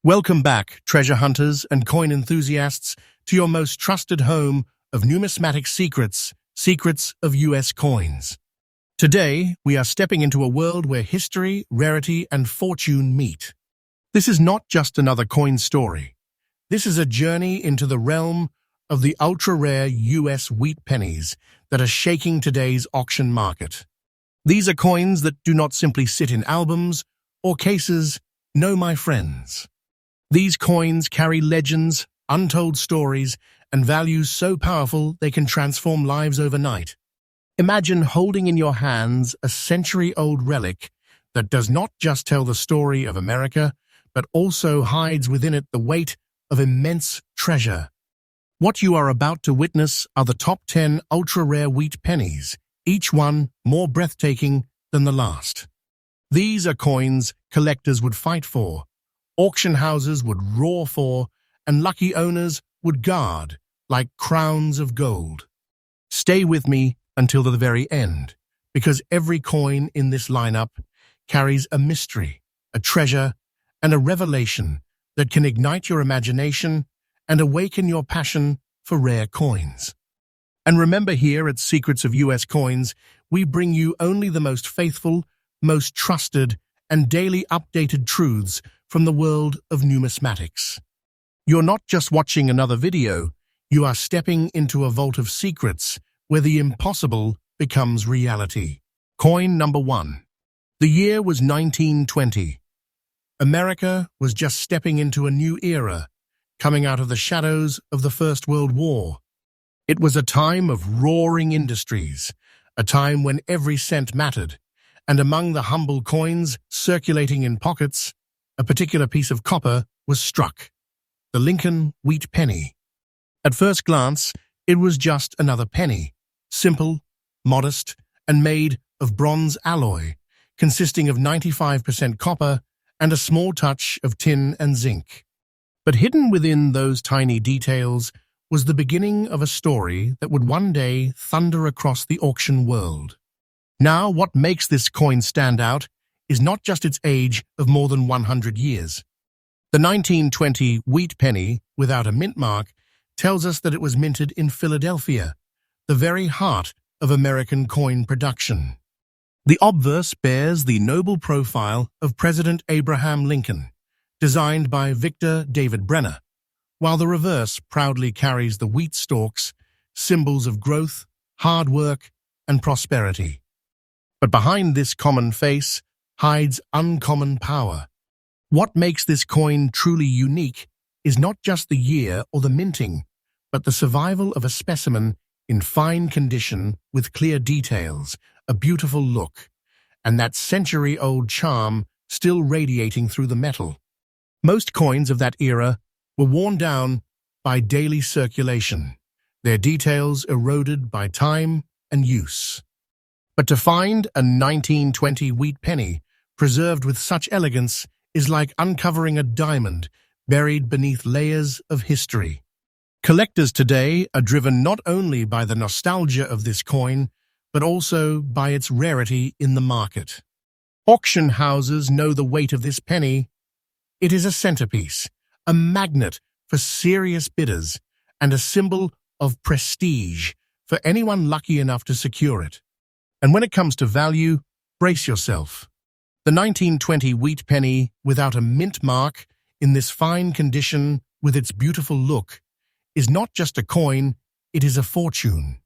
Welcome back, treasure hunters and coin enthusiasts, to your most trusted home of numismatic secrets, secrets of US coins. Today, we are stepping into a world where history, rarity, and fortune meet. This is not just another coin story. This is a journey into the realm of the ultra-rare US wheat pennies that are shaking today's auction market. These are coins that do not simply sit in albums or cases. No, my friends. These coins carry legends, untold stories, and values so powerful they can transform lives overnight. Imagine holding in your hands a century-old relic that does not just tell the story of America, but also hides within it the weight of immense treasure. What you are about to witness are the top 10 ultra-rare wheat pennies, each one more breathtaking than the last. These are coins collectors would fight for, auction houses would roar for, and lucky owners would guard like crowns of gold. Stay with me until the very end, because every coin in this lineup carries a mystery, a treasure, and a revelation that can ignite your imagination and awaken your passion for rare coins. And remember, here at Secrets of US Coins, we bring you only the most faithful, most trusted, and daily updated truths from the world of numismatics. You're not just watching another video, you are stepping into a vault of secrets where the impossible becomes reality. Coin number 1. The year was 1920. America was just stepping into a new era, coming out of the shadows of the First World War. It was a time of roaring industries, a time when every cent mattered, and among the humble coins circulating in pockets, a particular piece of copper was struck: the Lincoln wheat penny. At first glance, it was just another penny, simple, modest, and made of bronze alloy, consisting of 95% copper and a small touch of tin and zinc. But hidden within those tiny details was the beginning of a story that would one day thunder across the auction world. Now, what makes this coin stand out is not just its age of more than 100 years. The 1920 wheat penny, without a mint mark, tells us that it was minted in Philadelphia, the very heart of American coin production. The obverse bears the noble profile of President Abraham Lincoln, designed by Victor David Brenner, while the reverse proudly carries the wheat stalks, symbols of growth, hard work, and prosperity. But behind this common face hides uncommon power. What makes this coin truly unique is not just the year or the minting, but the survival of a specimen in fine condition with clear details, a beautiful look, and that century-old charm still radiating through the metal. Most coins of that era were worn down by daily circulation, their details eroded by time and use. But to find a 1920 wheat penny preserved with such elegance is like uncovering a diamond buried beneath layers of history. Collectors today are driven not only by the nostalgia of this coin, but also by its rarity in the market. Auction houses know the weight of this penny. It is a centerpiece, a magnet for serious bidders, and a symbol of prestige for anyone lucky enough to secure it. And when it comes to value, brace yourself. The 1920 wheat penny, without a mint mark, in this fine condition with its beautiful look, is not just a coin, it is a fortune.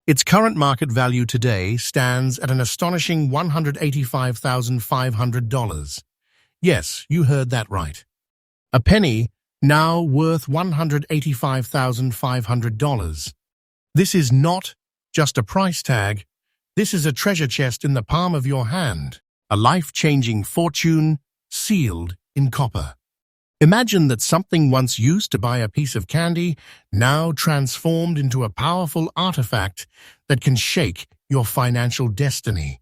Its current market value today stands at an astonishing $185,500. Yes, you heard that right. A penny now worth $185,500. This is not just a price tag. This is a treasure chest in the palm of your hand, a life-changing fortune sealed in copper. Imagine that something once used to buy a piece of candy, now transformed into a powerful artifact that can shake your financial destiny.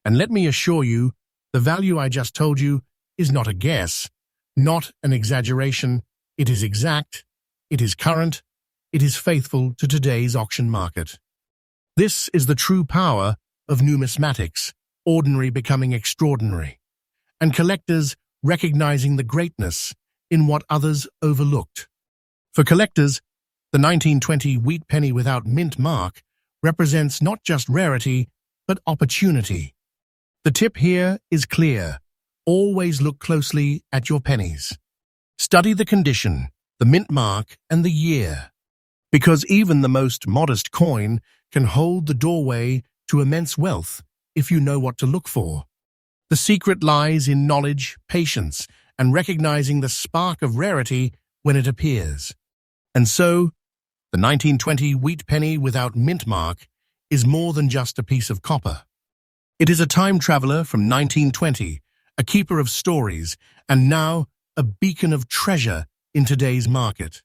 And let me assure you, the value I just told you is not a guess, not an exaggeration. It is exact, it is current, it is faithful to today's auction market. This is the true power of numismatics, ordinary becoming extraordinary, and collectors recognizing the greatness in what others overlooked. For collectors, the 1920 wheat penny without mint mark represents not just rarity, but opportunity. The tip here is clear. Always look closely at your pennies. Study the condition, the mint mark, and the year. Because even the most modest coin can hold the doorway to immense wealth if you know what to look for. The secret lies in knowledge, patience, and recognizing the spark of rarity when it appears. And so, the 1920 wheat penny without mint mark is more than just a piece of copper. It is a time traveler from 1920, a keeper of stories, and now a beacon of treasure in today's market.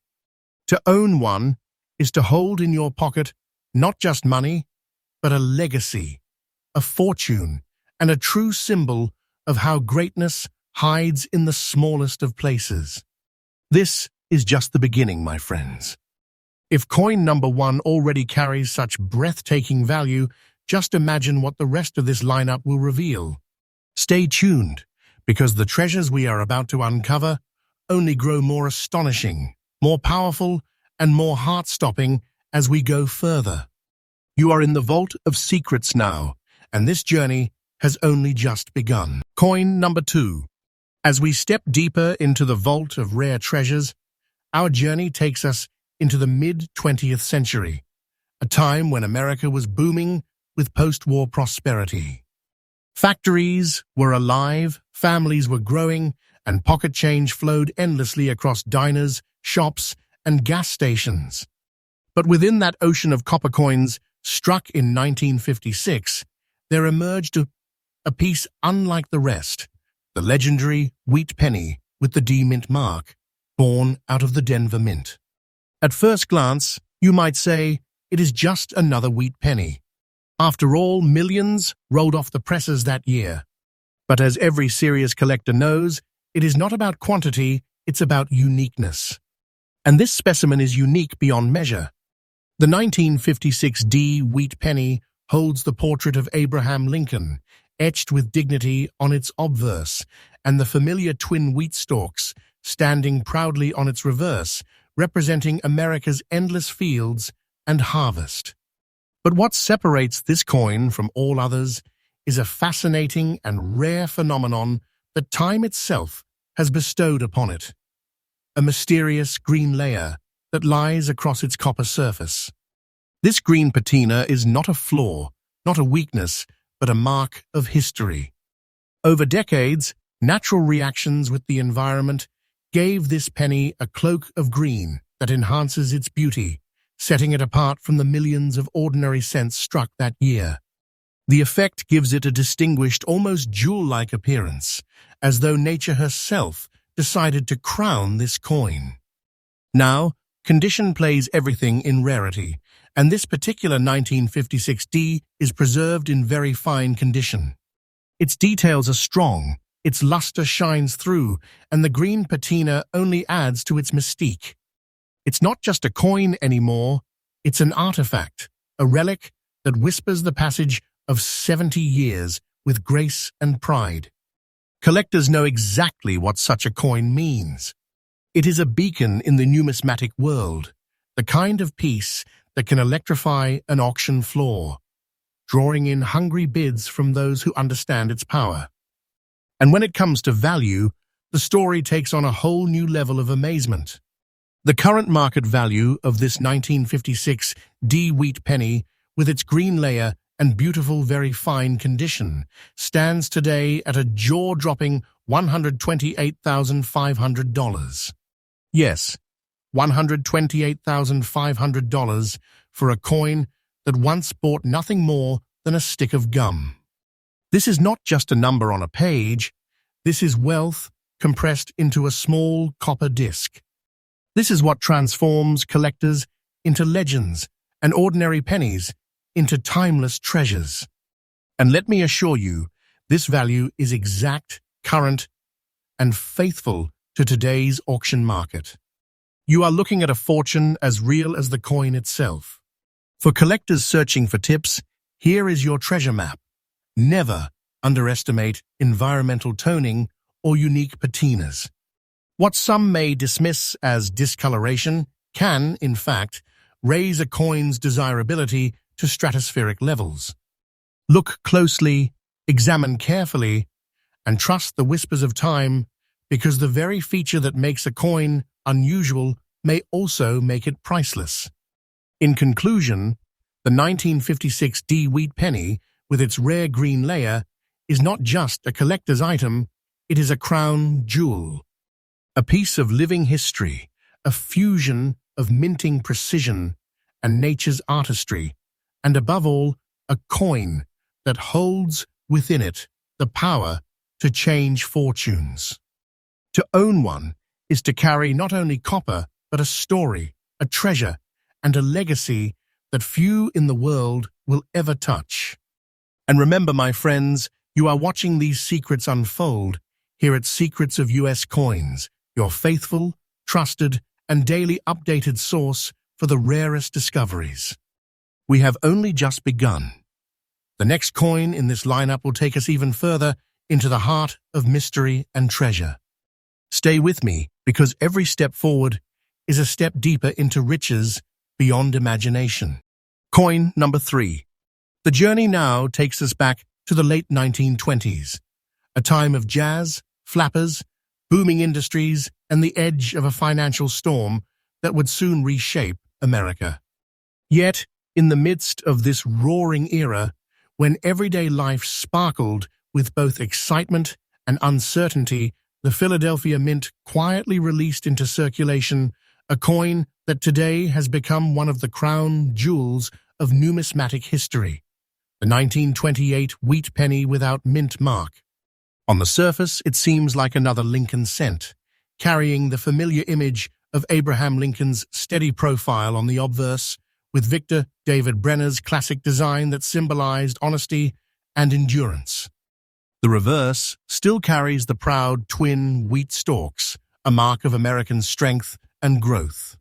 To own one is to hold in your pocket not just money, but a legacy, a fortune, and a true symbol of how greatness hides in the smallest of places. This is just the beginning, my friends. If coin number 1 already carries such breathtaking value, just imagine what the rest of this lineup will reveal. Stay tuned, because the treasures we are about to uncover only grow more astonishing, more powerful, and more heart-stopping as we go further. You are in the vault of secrets now, and this journey has only just begun. Coin number 2. As we step deeper into the vault of rare treasures, our journey takes us into the mid-20th century, a time when America was booming with post-war prosperity. Factories were alive, families were growing, and pocket change flowed endlessly across diners, shops, and gas stations. But within that ocean of copper coins, struck in 1956, there emerged a piece unlike the rest, the legendary wheat penny with the D Mint mark, born out of the Denver Mint. At first glance, you might say it is just another wheat penny. After all, millions rolled off the presses that year. But as every serious collector knows, it is not about quantity, it's about uniqueness. And this specimen is unique beyond measure. The 1956 D wheat penny holds the portrait of Abraham Lincoln, etched with dignity on its obverse, and the familiar twin wheat stalks, standing proudly on its reverse, representing America's endless fields and harvest. But what separates this coin from all others is a fascinating and rare phenomenon that time itself has bestowed upon it. A mysterious green layer that lies across its copper surface. This green patina is not a flaw, not a weakness, but a mark of history. Over decades, natural reactions with the environment gave this penny a cloak of green that enhances its beauty, setting it apart from the millions of ordinary cents struck that year. The effect gives it a distinguished, almost jewel-like appearance, as though nature herself decided to crown this coin. Now, condition plays everything in rarity, and this particular 1956 D is preserved in very fine condition. Its details are strong, its luster shines through, and the green patina only adds to its mystique. It's not just a coin anymore, it's an artifact, a relic that whispers the passage of 70 years with grace and pride. Collectors know exactly what such a coin means. It is a beacon in the numismatic world, the kind of piece that can electrify an auction floor, drawing in hungry bids from those who understand its power. And when it comes to value, the story takes on a whole new level of amazement. The current market value of this 1956 D wheat penny, with its green layer and beautiful, very fine condition, stands today at a jaw-dropping $128,500. Yes, $128,500 for a coin that once bought nothing more than a stick of gum. This is not just a number on a page, this is wealth compressed into a small copper disc. This is what transforms collectors into legends and ordinary pennies into timeless treasures. And let me assure you, this value is exact, current, and faithful to today's auction market. You are looking at a fortune as real as the coin itself. For collectors searching for tips, here is your treasure map. Never underestimate environmental toning or unique patinas. What some may dismiss as discoloration can, in fact, raise a coin's desirability to stratospheric levels. Look closely, examine carefully, and trust the whispers of time, because the very feature that makes a coin unusual may also make it priceless. In conclusion, the 1956 D wheat penny, with its rare green layer, is not just a collector's item, it is a crown jewel. A piece of living history, a fusion of minting precision and nature's artistry, and above all, a coin that holds within it the power to change fortunes. To own one is to carry not only copper, but a story, a treasure, and a legacy that few in the world will ever touch. And remember, my friends, you are watching these secrets unfold here at Secrets of US Coins, your faithful, trusted, and daily updated source for the rarest discoveries. We have only just begun. The next coin in this lineup will take us even further into the heart of mystery and treasure. Stay with me, because every step forward is a step deeper into riches beyond imagination. Coin number 3. The journey now takes us back to the late 1920s, a time of jazz, flappers, booming industries, and the edge of a financial storm that would soon reshape America. Yet, in the midst of this roaring era, when everyday life sparkled with both excitement and uncertainty, the Philadelphia Mint quietly released into circulation a coin that today has become one of the crown jewels of numismatic history, the 1928 wheat penny without mint mark. On the surface, it seems like another Lincoln cent, carrying the familiar image of Abraham Lincoln's steady profile on the obverse, with Victor David Brenner's classic design that symbolized honesty and endurance. The reverse still carries the proud twin wheat stalks, a mark of American strength and growth.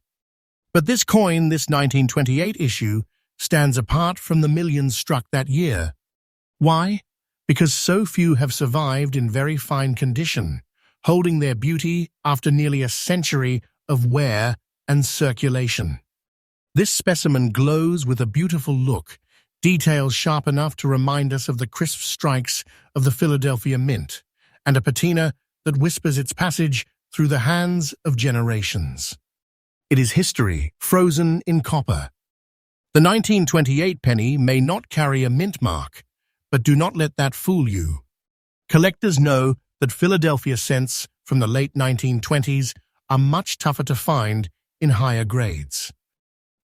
But this coin, this 1928 issue, stands apart from the millions struck that year. Why? Because so few have survived in very fine condition, holding their beauty after nearly a century of wear and circulation. This specimen glows with a beautiful look, details sharp enough to remind us of the crisp strikes of the Philadelphia Mint, and a patina that whispers its passage through the hands of generations. It is history, frozen in copper. The 1928 penny may not carry a mint mark, but do not let that fool you. Collectors know that Philadelphia cents from the late 1920s are much tougher to find in higher grades.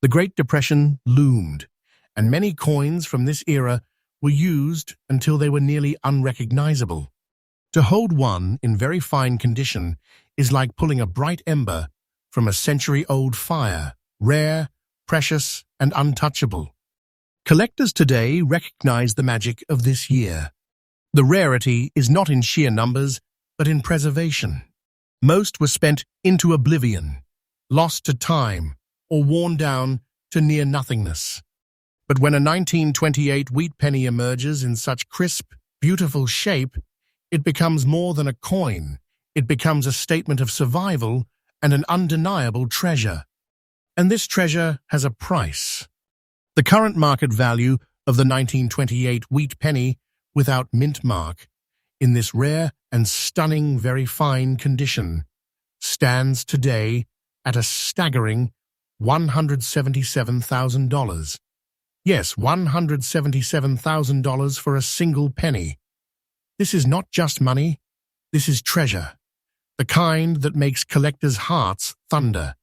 The Great Depression loomed, and many coins from this era were used until they were nearly unrecognizable. To hold one in very fine condition is like pulling a bright ember from a century-old fire, rare, precious, and untouchable. Collectors today recognize the magic of this year. The rarity is not in sheer numbers, but in preservation. Most were spent into oblivion, lost to time, or worn down to near nothingness. But when a 1928 wheat penny emerges in such crisp, beautiful shape, it becomes more than a coin. It becomes a statement of survival and an undeniable treasure. And this treasure has a price. The current market value of the 1928 wheat penny without mint mark, in this rare and stunning very fine condition, stands today at a staggering $177,000. Yes, $177,000 for a single penny. This is not just money, this is treasure. The kind that makes collectors' hearts thunder.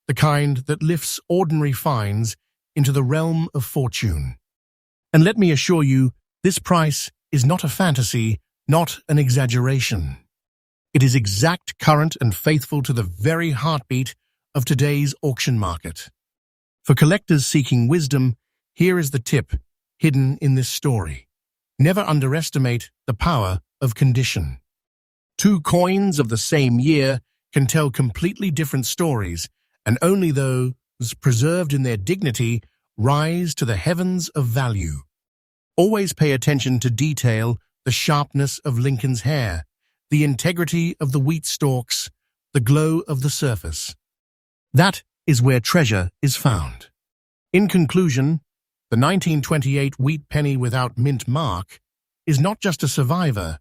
The kind that lifts ordinary finds into the realm of fortune. And let me assure you, this price is not a fantasy, not an exaggeration. It is exact, current, and faithful to the very heartbeat of today's auction market. For collectors seeking wisdom, here is the tip hidden in this story. Never underestimate the power of condition. Two coins of the same year can tell completely different stories, and only those preserved in their dignity rise to the heavens of value. Always pay attention to detail, the sharpness of Lincoln's hair, the integrity of the wheat stalks, the glow of the surface. That is where treasure is found. In conclusion, the 1928 wheat penny without mint mark is not just a survivor,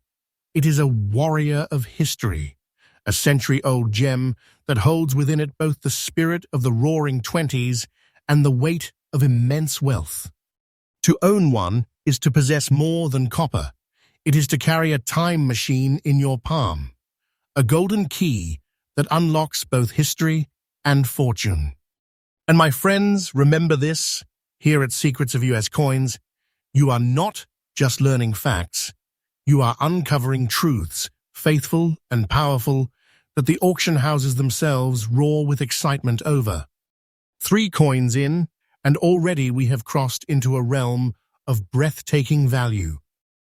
it is a warrior of history, a century-old gem that holds within it both the spirit of the roaring 20s and the weight of immense wealth. To own one is to possess more than copper. It is to carry a time machine in your palm, a golden key that unlocks both history and fortune. And my friends, remember this, here at Secrets of US Coins, you are not just learning facts, you are uncovering truths, faithful and powerful, that the auction houses themselves roar with excitement over. 3 coins in, and already we have crossed into a realm of breathtaking value.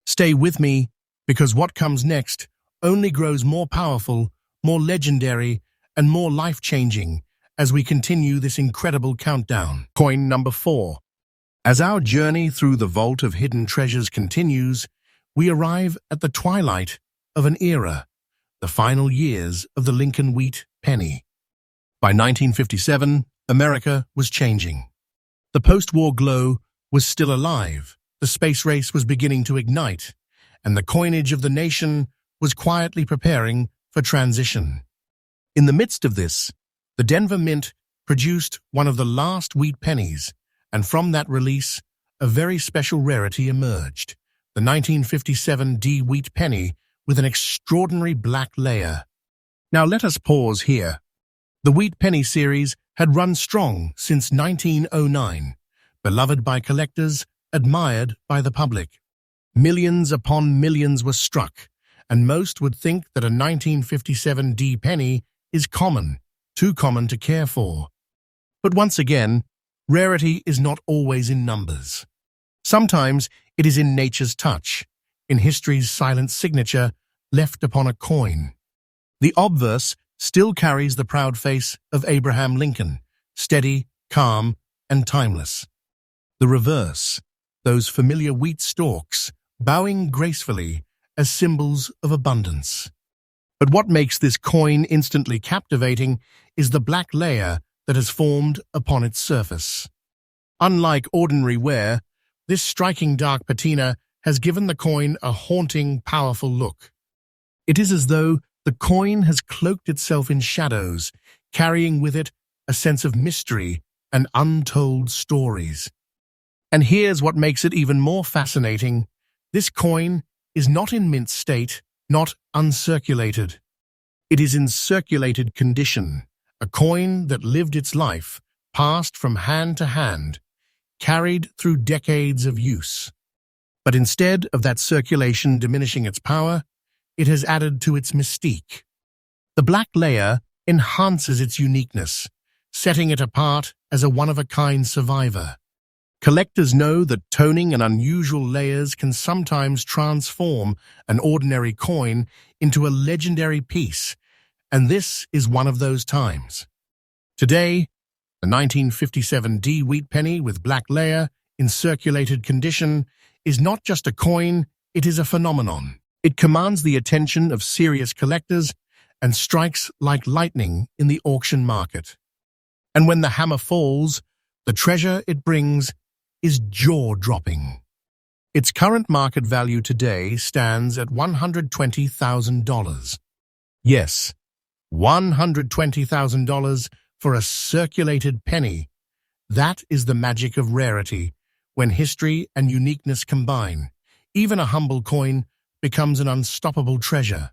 Stay with me, because what comes next only grows more powerful, more legendary, and more life-changing as we continue this incredible countdown. Coin number 4. As our journey through the vault of hidden treasures continues, we arrive at the twilight of an era, the final years of the Lincoln wheat penny. By 1957, America was changing. The post-war glow was still alive, the space race was beginning to ignite, and the coinage of the nation was quietly preparing for transition. In the midst of this, the Denver Mint produced one of the last wheat pennies, and from that release, a very special rarity emerged, the 1957 D wheat penny with an extraordinary black layer. Now let us pause here. The wheat penny series had run strong since 1909, beloved by collectors, admired by the public. Millions upon millions were struck, and most would think that a 1957 D penny is common, too common to care for. But once again, rarity is not always in numbers. Sometimes it is in nature's touch, in history's silent signature left upon a coin. The obverse still carries the proud face of Abraham Lincoln, steady, calm, and timeless. The reverse, those familiar wheat stalks, bowing gracefully as symbols of abundance. But what makes this coin instantly captivating is the black layer that has formed upon its surface. Unlike ordinary wear, this striking dark patina has given the coin a haunting, powerful look. It is as though the coin has cloaked itself in shadows, carrying with it a sense of mystery and untold stories. And here's what makes it even more fascinating. This coin is not in mint state, not uncirculated. It is in circulated condition, a coin that lived its life, passed from hand to hand, carried through decades of use. But instead of that circulation diminishing its power, it has added to its mystique. The black layer enhances its uniqueness, setting it apart as a one-of-a-kind survivor. Collectors know that toning and unusual layers can sometimes transform an ordinary coin into a legendary piece, and this is one of those times. Today, the 1957 D wheat penny with black layer in circulated condition is not just a coin, it is a phenomenon. It commands the attention of serious collectors and strikes like lightning in the auction market. And when the hammer falls, the treasure it brings is jaw-dropping. Its current market value today stands at $120,000. Yes, $120,000 for a circulated penny. That is the magic of rarity. When history and uniqueness combine, even a humble coin becomes an unstoppable treasure.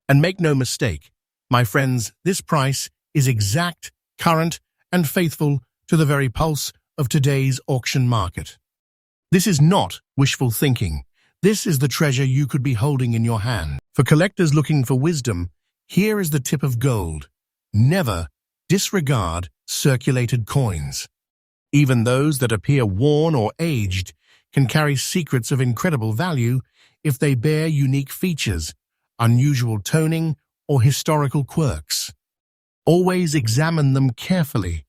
And make no mistake, my friends, this price is exact, current, and faithful to the very pulse of today's auction market. This is not wishful thinking. This is the treasure you could be holding in your hand. For collectors looking for wisdom, here is the tip of gold. Never disregard circulated coins. Even those that appear worn or aged can carry secrets of incredible value if they bear unique features, unusual toning, or historical quirks. Always examine them carefully.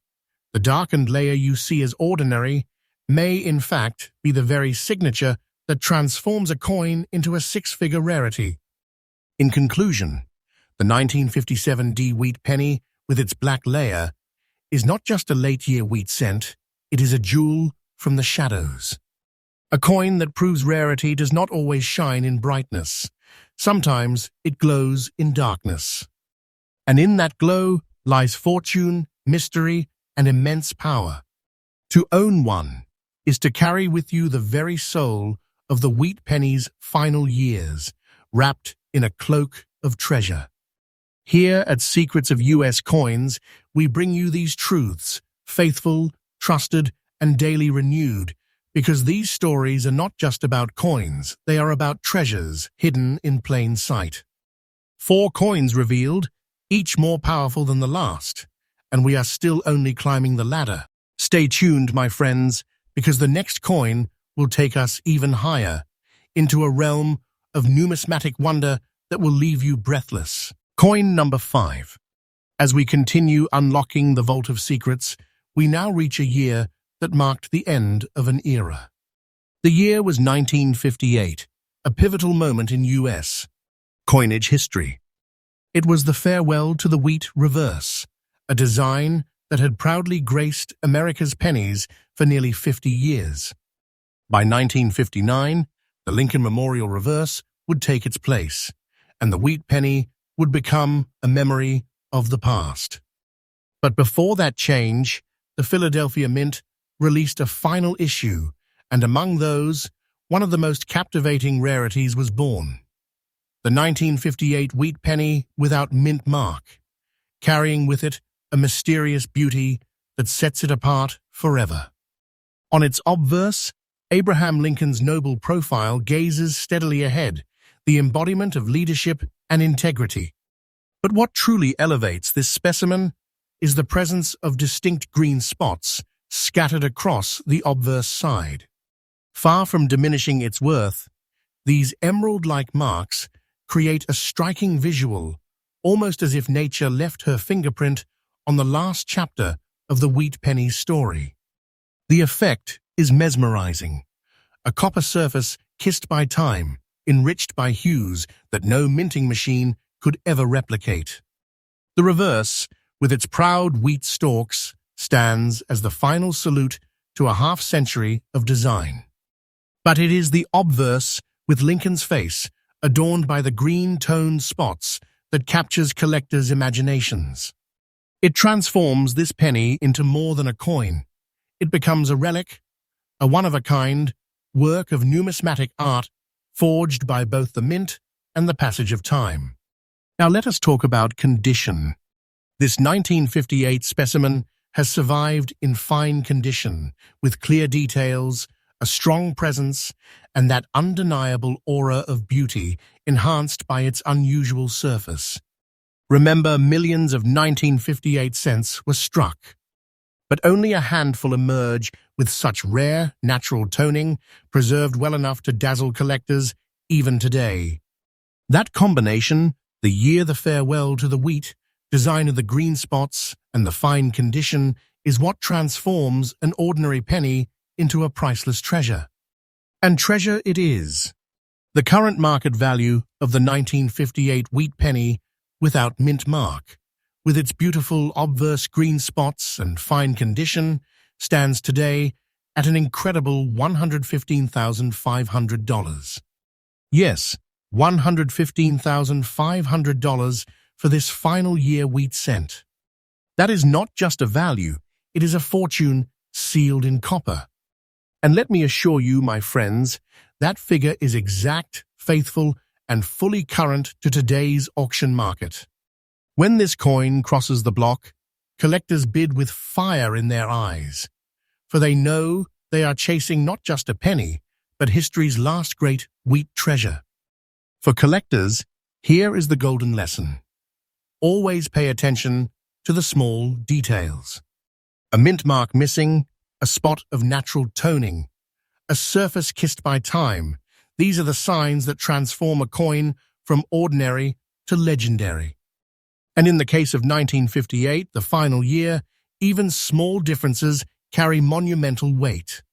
The darkened layer you see as ordinary may, in fact, be the very signature that transforms a coin into a six-figure rarity. In conclusion, The 1957 D wheat penny, with its black layer, is not just a late-year wheat cent, it is a jewel from the shadows. A coin that proves rarity does not always shine in brightness. Sometimes it glows in darkness. And in that glow lies fortune, mystery, and immense power. To own one is to carry with you the very soul of the wheat penny's final years, wrapped in a cloak of treasure. Here at Secrets of US Coins, we bring you these truths, faithful, trusted, and daily renewed, because these stories are not just about coins, they are about treasures hidden in plain sight. 4 coins revealed, each more powerful than the last, and we are still only climbing the ladder. Stay tuned, my friends, because the next coin will take us even higher, into a realm of numismatic wonder that will leave you breathless. Coin number 5. As we continue unlocking the Vault of Secrets, we now reach a year that marked the end of an era. The year was 1958, a pivotal moment in U.S. coinage history. It was the farewell to the wheat reverse, a design that had proudly graced America's pennies for nearly 50 years. By 1959, the Lincoln Memorial reverse would take its place, and the wheat penny would become a memory of the past. But before that change, the Philadelphia Mint released a final issue, and among those, one of the most captivating rarities was born. The 1958 wheat penny without mint mark, carrying with it a mysterious beauty that sets it apart forever. On its obverse, Abraham Lincoln's noble profile gazes steadily ahead, the embodiment of leadership and integrity. But what truly elevates this specimen is the presence of distinct green spots scattered across the obverse side. Far from diminishing its worth, these emerald-like marks create a striking visual, almost as if nature left her fingerprint on the last chapter of the wheat penny's story. The effect is mesmerizing. A copper surface kissed by time, enriched by hues that no minting machine could ever replicate. The reverse, with its proud wheat stalks, stands as the final salute to a half-century of design. But it is the obverse, with Lincoln's face, adorned by the green-toned spots, that captures collectors' imaginations. It transforms this penny into more than a coin. It becomes a relic, a one-of-a-kind work of numismatic art forged by both the mint and the passage of time. Now let us talk about condition. This 1958 specimen has survived in fine condition, with clear details, a strong presence, and that undeniable aura of beauty enhanced by its unusual surface. Remember, millions of 1958 cents were struck, but only a handful emerge with such rare, natural toning, preserved well enough to dazzle collectors even today. That combination, the year the farewell to the wheat, design of the green spots, and the fine condition, is what transforms an ordinary penny into a priceless treasure. And treasure it is. The current market value of the 1958 wheat penny without mint mark, with its beautiful obverse green spots and fine condition, stands today at an incredible $115,500. Yes, $115,500 for this final year wheat cent. That is not just a value, it is a fortune sealed in copper. And let me assure you, my friends, that figure is exact, faithful, and fully current to today's auction market. When this coin crosses the block, collectors bid with fire in their eyes, for they know they are chasing not just a penny, but history's last great wheat treasure. For collectors, here is the golden lesson. Always pay attention to the small details. A mint mark missing, a spot of natural toning, a surface kissed by time. These are the signs that transform a coin from ordinary to legendary. And in the case of 1958, the final year, even small differences carry monumental weight.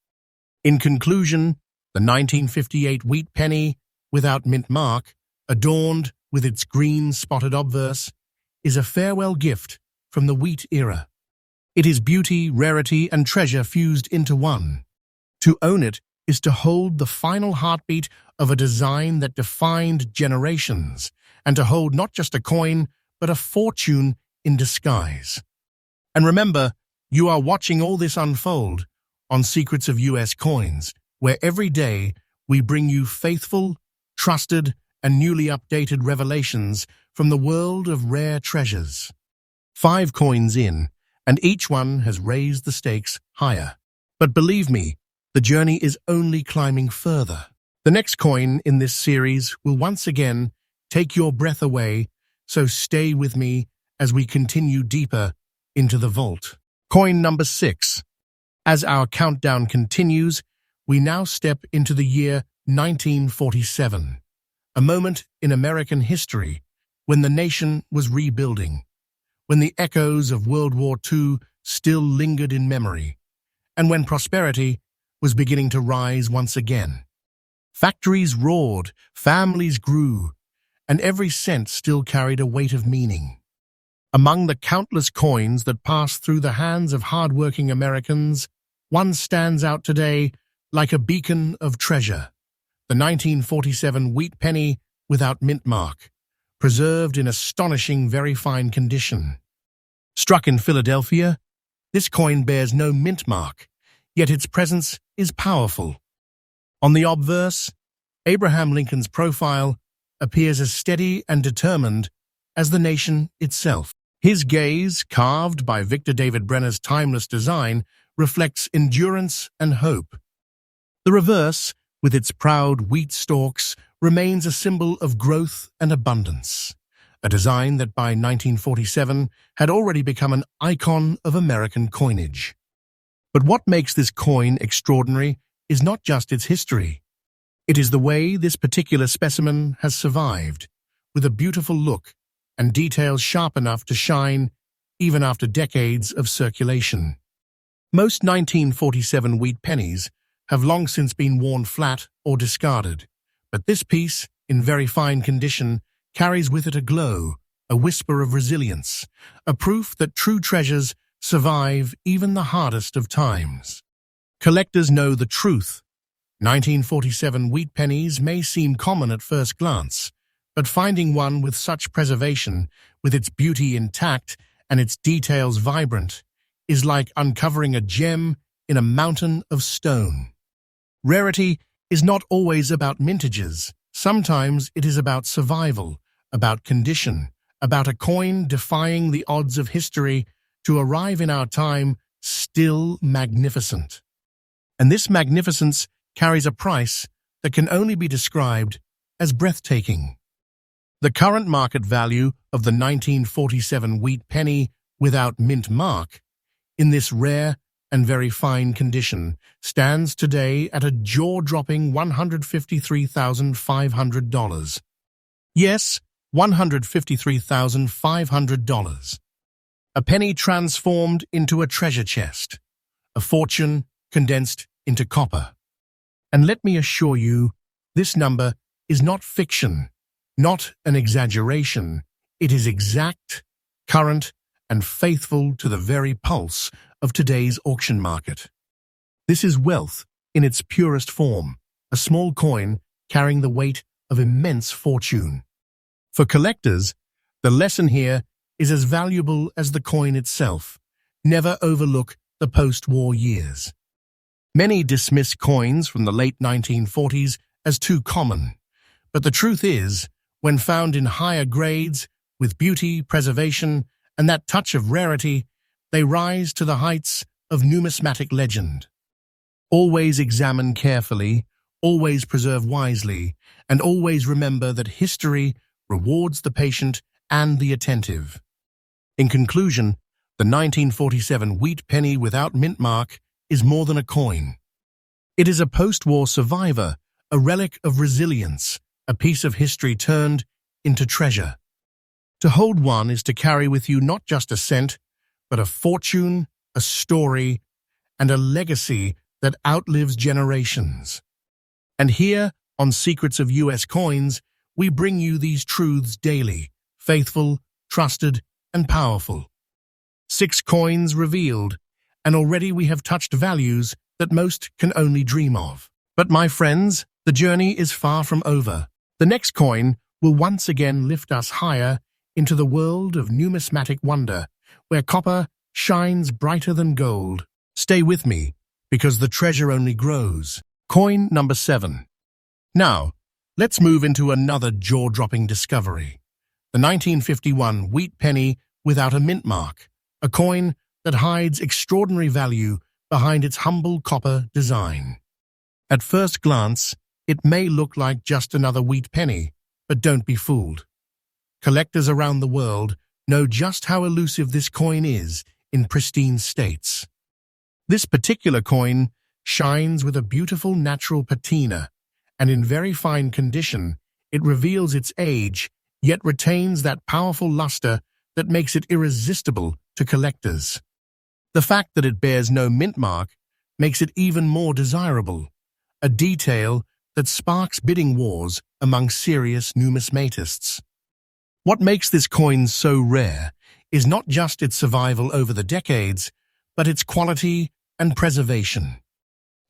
In conclusion, the 1958 wheat penny, without mint mark, adorned with its green spotted obverse, is a farewell gift from the wheat era. It is beauty, rarity, and treasure fused into one. To own it is to hold the final heartbeat of a design that defined generations, and to hold not just a coin, but a fortune in disguise. And remember, you are watching all this unfold on Secrets of US Coins, where every day we bring you faithful, trusted, and newly updated revelations from the world of rare treasures. 5 coins in, and each one has raised the stakes higher. But believe me, the journey is only climbing further. The next coin in this series will once again take your breath away, so stay with me as we continue deeper into the vault. Coin number 6. As our countdown continues, we now step into the year 1947, a moment in American history when the nation was rebuilding, when the echoes of World War II still lingered in memory, and when prosperity was beginning to rise once again. Factories roared, families grew, and every cent still carried a weight of meaning. Among the countless coins that passed through the hands of hard-working Americans, one stands out today like a beacon of treasure: the 1947 wheat penny without mint mark, preserved in astonishing, very fine condition. Struck in Philadelphia, this coin bears no mint mark, yet its presence is powerful. On the obverse, Abraham Lincoln's profile appears as steady and determined as the nation itself. His gaze, carved by Victor David Brenner's timeless design, reflects endurance and hope. The reverse, with its proud wheat stalks, remains a symbol of growth and abundance, a design that by 1947 had already become an icon of American coinage. But what makes this coin extraordinary is not just its history. It is the way this particular specimen has survived, with a beautiful look and details sharp enough to shine even after decades of circulation. Most 1947 wheat pennies have long since been worn flat or discarded, but this piece, in very fine condition, carries with it a glow, a whisper of resilience, a proof that true treasures survive even the hardest of times. Collectors know the truth. 1947 wheat pennies may seem common at first glance, but finding one with such preservation, with its beauty intact and its details vibrant, is like uncovering a gem in a mountain of stone. Rarity is not always about mintages. Sometimes it is about survival, about condition, about a coin defying the odds of history to arrive in our time still magnificent. And this magnificence carries a price that can only be described as breathtaking. The current market value of the 1947 wheat penny without mint mark, in this rare and very fine condition, stands today at a jaw-dropping $153,500. Yes, $153,500. A penny transformed into a treasure chest, a fortune condensed into copper. And let me assure you, this number is not fiction, not an exaggeration. It is exact, current, and faithful to the very pulse of today's auction market. This is wealth in its purest form, a small coin carrying the weight of immense fortune. For collectors, the lesson here is as valuable as the coin itself. Never overlook the post-war years. Many dismiss coins from the late 1940s as too common, but the truth is, when found in higher grades, with beauty, preservation, and that touch of rarity, they rise to the heights of numismatic legend. Always examine carefully, always preserve wisely, and always remember that history rewards the patient and the attentive. In conclusion, the 1947 wheat penny without mint mark is more than a coin. It is a post-war survivor, a relic of resilience, a piece of history turned into treasure. To hold one is to carry with you not just a cent, but a fortune, a story, and a legacy that outlives generations. And here, on Secrets of US Coins, we bring you these truths daily, faithful, trusted, and powerful. 6 coins revealed, and already we have touched values that most can only dream of. But my friends, the journey is far from over. The next coin will once again lift us higher into the world of numismatic wonder, where copper shines brighter than gold. Stay with me, because the treasure only grows. Coin number 7. Now, let's move into another jaw-dropping discovery. The 1951 wheat penny without a mint mark, a coin that hides extraordinary value behind its humble copper design. At first glance, it may look like just another wheat penny, but don't be fooled. Collectors around the world know just how elusive this coin is in pristine states. This particular coin shines with a beautiful natural patina, and in very fine condition, it reveals its age, yet retains that powerful luster that makes it irresistible to collectors. The fact that it bears no mint mark makes it even more desirable, a detail that sparks bidding wars among serious numismatists. What makes this coin so rare is not just its survival over the decades, but its quality and preservation.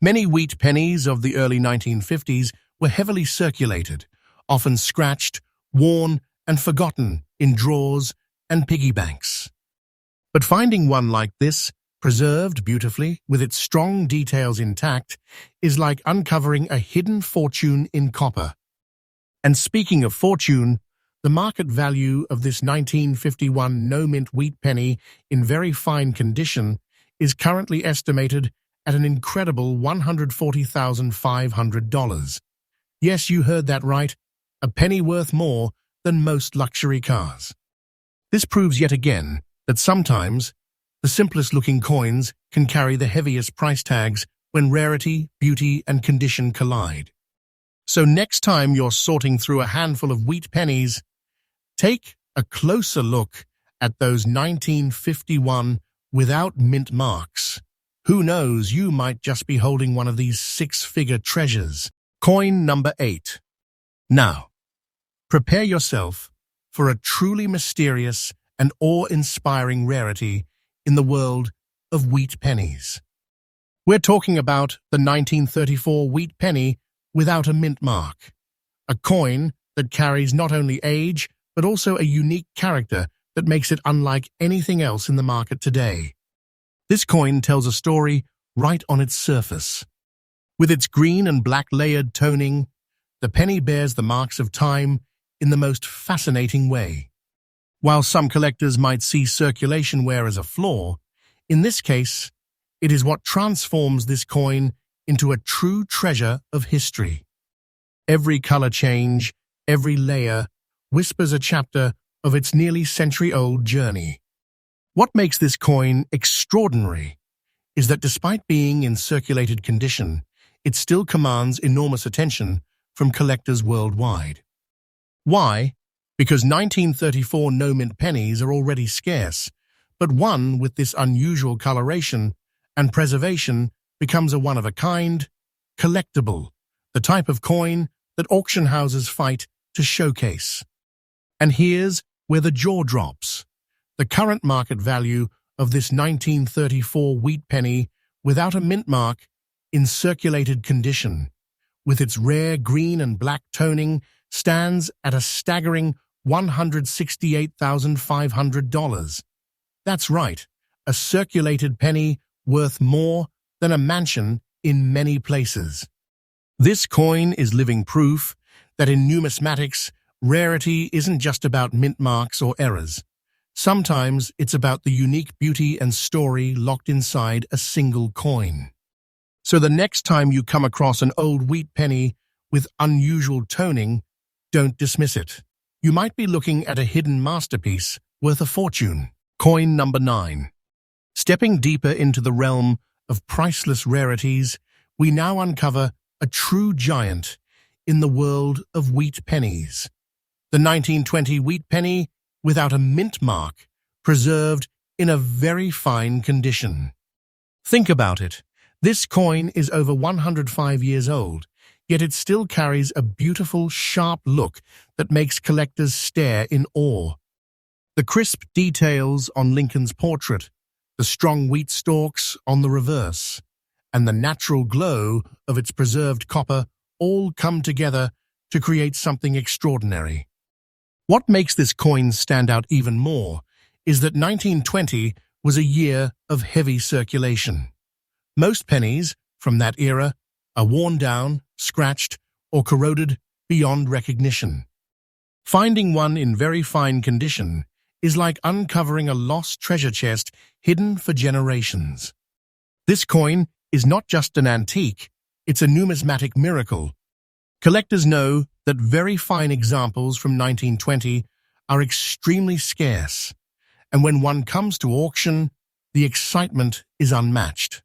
Many wheat pennies of the early 1950s were heavily circulated, often scratched, worn, and forgotten in drawers and piggy banks. But finding one like this, preserved beautifully, with its strong details intact, is like uncovering a hidden fortune in copper. And speaking of fortune, the market value of this 1951 no-mint wheat penny in very fine condition is currently estimated at an incredible $140,500. Yes, you heard that right, a penny worth more than most luxury cars. This proves yet again that sometimes the simplest-looking coins can carry the heaviest price tags when rarity, beauty, and condition collide. So next time you're sorting through a handful of wheat pennies, take a closer look at those 1951 without mint marks. Who knows, you might just be holding one of these 6-figure treasures. Coin number 8. Now, prepare yourself for a truly mysterious and awe-inspiring rarity in the world of wheat pennies. We're talking about the 1934 wheat penny without a mint mark, a coin that carries not only age, but also a unique character that makes it unlike anything else in the market today. This coin tells a story right on its surface. With its green and black layered toning, the penny bears the marks of time in the most fascinating way. While some collectors might see circulation wear as a flaw, in this case, it is what transforms this coin into a true treasure of history. Every color change, every layer, whispers a chapter of its nearly century-old journey. What makes this coin extraordinary is that despite being in circulated condition, it still commands enormous attention from collectors worldwide. Why? Because 1934 no-mint pennies are already scarce, but one with this unusual coloration and preservation becomes a one-of-a-kind, collectible, the type of coin that auction houses fight to showcase. And here's where the jaw drops. The current market value of this 1934 wheat penny without a mint mark in circulated condition, with its rare green and black toning, stands at a staggering $168,500. That's right, a circulated penny worth more than a mansion in many places. This coin is living proof that in numismatics, rarity isn't just about mint marks or errors. Sometimes it's about the unique beauty and story locked inside a single coin. So the next time you come across an old wheat penny with unusual toning, don't dismiss it. You might be looking at a hidden masterpiece worth a fortune. Coin number 9. Stepping deeper into the realm of priceless rarities, we now uncover a true giant in the world of wheat pennies. The 1920 wheat penny without a mint mark, preserved in a very fine condition. Think about it. This coin is over 105 years old, yet it still carries a beautiful, sharp look that makes collectors stare in awe. The crisp details on Lincoln's portrait, the strong wheat stalks on the reverse, and the natural glow of its preserved copper all come together to create something extraordinary. What makes this coin stand out even more is that 1920 was a year of heavy circulation. Most pennies from that era are worn down, scratched, or corroded beyond recognition. Finding one in very fine condition is like uncovering a lost treasure chest hidden for generations. This coin is not just an antique, it's a numismatic miracle. Collectors know that very fine examples from 1920 are extremely scarce, and when one comes to auction, the excitement is unmatched.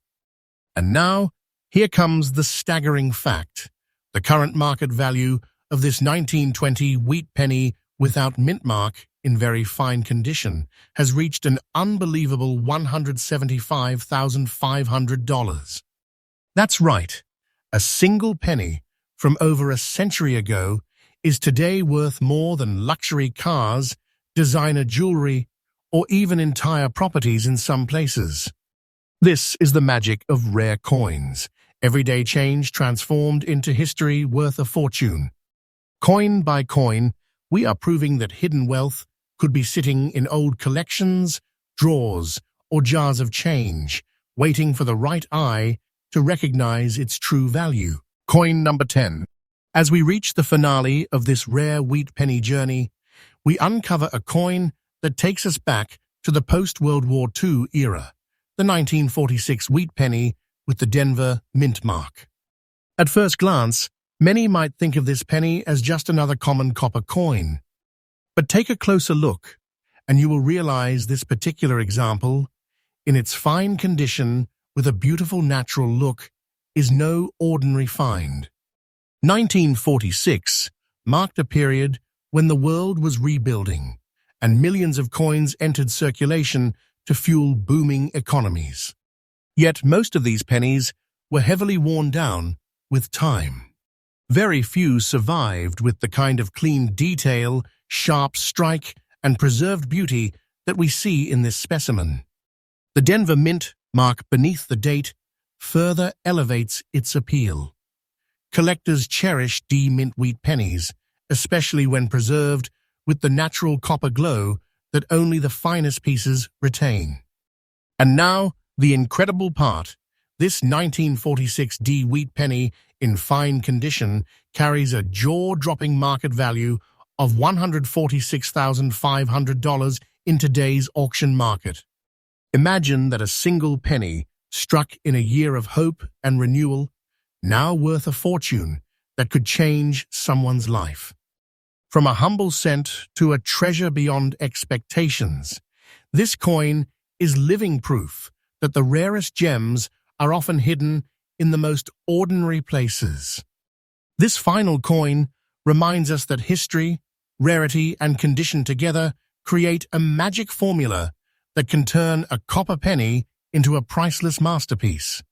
And now, here comes the staggering fact. The current market value of this 1920 wheat penny without mint mark in very fine condition has reached an unbelievable $175,500. That's right, a single penny from over a century ago is today worth more than luxury cars, designer jewelry, or even entire properties in some places. This is the magic of rare coins, everyday change transformed into history worth a fortune. Coin by coin, we are proving that hidden wealth could be sitting in old collections, drawers, or jars of change, waiting for the right eye to recognize its true value. Coin number 10. As we reach the finale of this rare wheat penny journey, we uncover a coin that takes us back to the post-World War II era, the 1946 wheat penny with the Denver mint mark. At first glance, many might think of this penny as just another common copper coin. But take a closer look, and you will realize this particular example, in its fine condition with a beautiful natural look, is no ordinary find. 1946 marked a period when the world was rebuilding, and millions of coins entered circulation to fuel booming economies. Yet most of these pennies were heavily worn down with time. Very few survived with the kind of clean detail, sharp strike, and preserved beauty that we see in this specimen. The Denver mint mark beneath the date further elevates its appeal. Collectors cherish D-mint wheat pennies, especially when preserved with the natural copper glow that only the finest pieces retain. And now, the incredible part. This 1946 D wheat penny in fine condition carries a jaw-dropping market value of $146,500 in today's auction market. Imagine that a single penny struck in a year of hope and renewal, now worth a fortune that could change someone's life. From a humble cent to a treasure beyond expectations, this coin is living proof that the rarest gems are often hidden in the most ordinary places. This final coin reminds us that history, rarity, and condition together create a magic formula that can turn a copper penny into a priceless masterpiece.